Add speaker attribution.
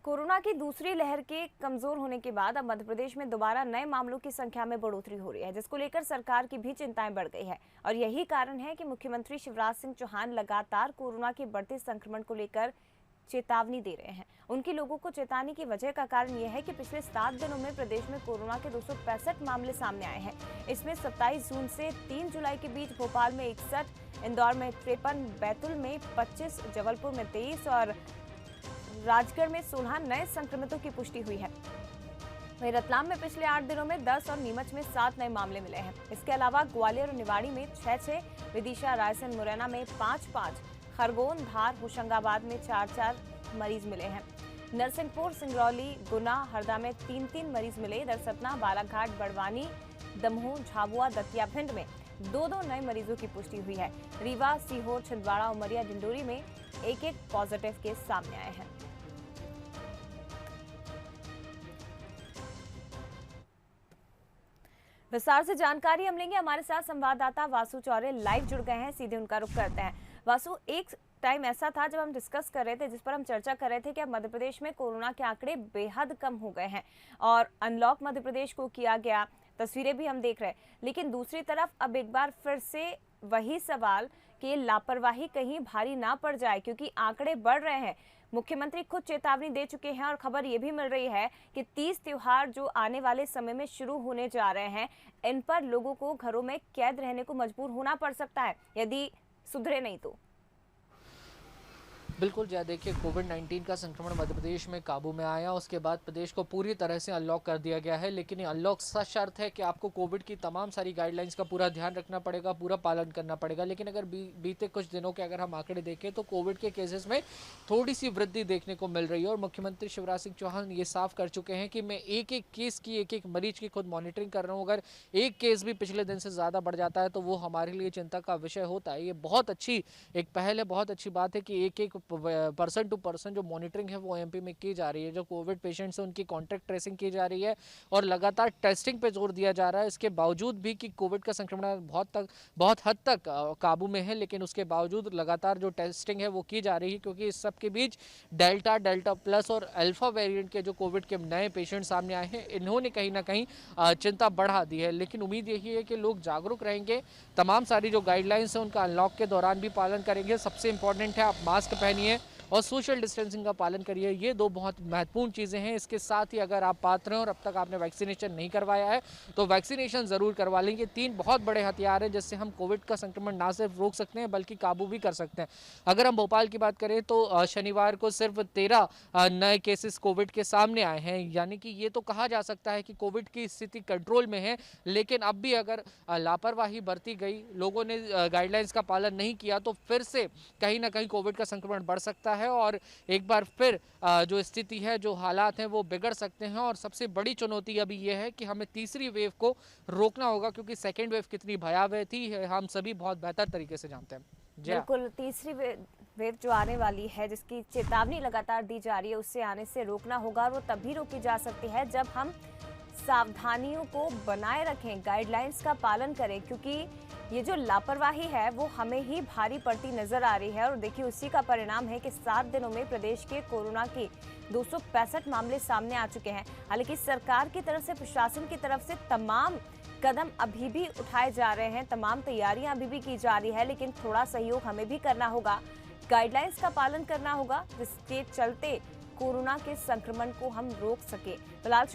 Speaker 1: Corona की दूसरी लहर के कमजोर होने के बाद अब मध्य प्रदेश में दोबारा नए मामलों की संख्या में बढ़ोतरी हो रही है, जिसको लेकर सरकार की भी चिंताएं बढ़ गई है। और यही कारण है कि मुख्यमंत्री शिवराज सिंह चौहान लगातार कोरोना के बढ़ते संक्रमण को लेकर चेतावनी दे रहे हैं। उनकी लोगों को चेतावनी की वजह का कारण यह है कि पिछले 7 दिनों में प्रदेश में कोरोना के 265 मामले सामने आए हैं। इसमें 27 जून से 3 जुलाई के बीच भोपाल में 61, इंदौर में 53, बैतूल में 25, जबलपुर में 23 और राजगढ़ में 16 नए संक्रमितों की पुष्टि हुई है। वहीं रतलाम में पिछले 8 दिनों में 10 और नीमच में 7 नए मामले मिले हैं। इसके अलावा ग्वालियर और निवाड़ी में 6-6, विदिशा, रायसेन, मुरैना में 5-5, खरगोन, धार, होशंगाबाद में 4-4 मरीज मिले हैं। नरसिंहपुर, सिंगरौली, गुना, हरदा में 3-3 मरीज मिले। इधर सतना, बालाघाट, बड़वानी, दमोह, झाबुआ, दतिया, भिंड में 2-2 नए मरीजों की पुष्टि हुई है। रीवा, सीहोर, छिंदवाड़ा, उमरिया, डिंडोरी में 1-1 पॉजिटिव केस सामने आए हैं। विस्तार से जानकारी हम लेंगे। हमारे साथ संवाददाता वासु चौरे लाइव जुड़ गए हैं, सीधे उनका रुख करते हैं। वासु, एक टाइम ऐसा था जब हम डिस्कस कर रहे थे, जिस पर हम चर्चा कर रहे थे कि अब मध्य प्रदेश में कोरोना के आंकड़े बेहद कम हो गए हैं और अनलॉक मध्य प्रदेश को किया गया, तस्वीरें भी हम देख रहे हैं। लेकिन दूसरी तरफ अब एक बार फिर से वही सवाल कि लापरवाही कहीं भारी ना पड़ जाए, क्योंकि आंकड़े बढ़ रहे हैं। मुख्यमंत्री खुद चेतावनी दे चुके हैं और खबर ये भी मिल रही है कि 30 त्योहार जो आने वाले समय में शुरू होने जा रहे हैं, इन पर लोगों को घरों में कैद रहने को मजबूर होना पड़ सकता है यदि सुधरे नहीं तो।
Speaker 2: बिल्कुल जय, देखिए कोविड-19 का संक्रमण मध्य प्रदेश में काबू में आया, उसके बाद प्रदेश को पूरी तरह से अनलॉक कर दिया गया है। लेकिन ये अनलॉक सशर्त है कि आपको कोविड की तमाम सारी गाइडलाइंस का पूरा ध्यान रखना पड़ेगा, पूरा पालन करना पड़ेगा। लेकिन अगर बीते कुछ दिनों के अगर हम आंकड़े देखें तो कोविड के केसेस में थोड़ी सी वृद्धि देखने को मिल रही है और मुख्यमंत्री शिवराज सिंह चौहान ये साफ कर चुके हैं कि मैं एक-एक केस की, एक-एक मरीज की खुद मॉनिटरिंग कर रहा हूँ। अगर एक केस भी पिछले दिन से ज़्यादा बढ़ जाता है तो वो हमारे लिए चिंता का विषय होता है। ये बहुत अच्छी एक पहल है, बहुत अच्छी बात है कि एक-एक पर्सन टू पर्सन जो मॉनिटरिंग है वो एमपी में की जा रही है। जो कोविड पेशेंट्स हैं उनकी कॉन्टैक्ट ट्रेसिंग की जा रही है और लगातार टेस्टिंग पे जोर दिया जा रहा है। इसके बावजूद भी कि कोविड का संक्रमण बहुत हद तक काबू में है, लेकिन उसके बावजूद लगातार जो टेस्टिंग है वो की जा रही है, क्योंकि इस सब के बीच डेल्टा प्लस और अल्फा वेरिएंट के जो कोविड के नए पेशेंट सामने आए हैं, इन्होंने कहीं ना कहीं चिंता बढ़ा दी है। लेकिन उम्मीद यही है कि लोग जागरूक रहेंगे, तमाम सारी जो गाइडलाइंस है उनका अनलॉक के दौरान भी पालन करेंगे। सबसे इंपॉर्टेंट है आप मास्क पहनिए और सोशल डिस्टेंसिंग का पालन करिए। ये दो बहुत महत्वपूर्ण चीज़ें हैं। इसके साथ ही अगर आप पात्र हैं और अब तक आपने वैक्सीनेशन नहीं करवाया है तो वैक्सीनेशन ज़रूर करवा लें। ये 3 बहुत बड़े हथियार हैं जिससे हम कोविड का संक्रमण ना सिर्फ रोक सकते हैं बल्कि काबू भी कर सकते हैं। अगर हम भोपाल की बात करें तो शनिवार को सिर्फ 13 नए केसेस कोविड के सामने आए हैं, यानी कि ये तो कहा जा सकता है कि कोविड की स्थिति कंट्रोल में है। लेकिन अब भी अगर लापरवाही बरती गई, लोगों ने गाइडलाइंस का पालन नहीं किया तो फिर से कहीं ना कहीं कोविड का संक्रमण बढ़ सकता है और एक बार फिर जो स्थिति है, जो हालात हैं वो बिगड़ सकते हैं। और सबसे बड़ी चुनौती अभी ये है कि हमें तीसरी वेव को रोकना होगा, क्योंकि सेकेंड वेव कितनी भयावह थी हम सभी बहुत बेहतर तरीके से जानते हैं।
Speaker 1: बिल्कुल, तीसरी वेव जो आने वाली है, जिसकी चेतावनी लगातार दी जा रही है, उससे आने से रोकना होगा और वो तभी रोकी जा सकती है जब हम सावधानियों को बनाए रखें, गाइडलाइंस का पालन करें, क्योंकि ये जो लापरवाही है वो हमें ही भारी पड़ती नजर आ रही है। और देखिए उसी का परिणाम है कि 7 दिनों में प्रदेश के कोरोना के 265 मामले सामने आ चुके हैं। हालांकि सरकार की तरफ से, प्रशासन की तरफ से तमाम कदम अभी भी उठाए जा रहे हैं, तमाम तैयारियां अभी भी की जा रही है, लेकिन थोड़ा सहयोग हमें भी करना होगा, गाइडलाइंस का पालन करना होगा, जिसके चलते कोरोना के संक्रमण को हम रोक सके। फिलहाल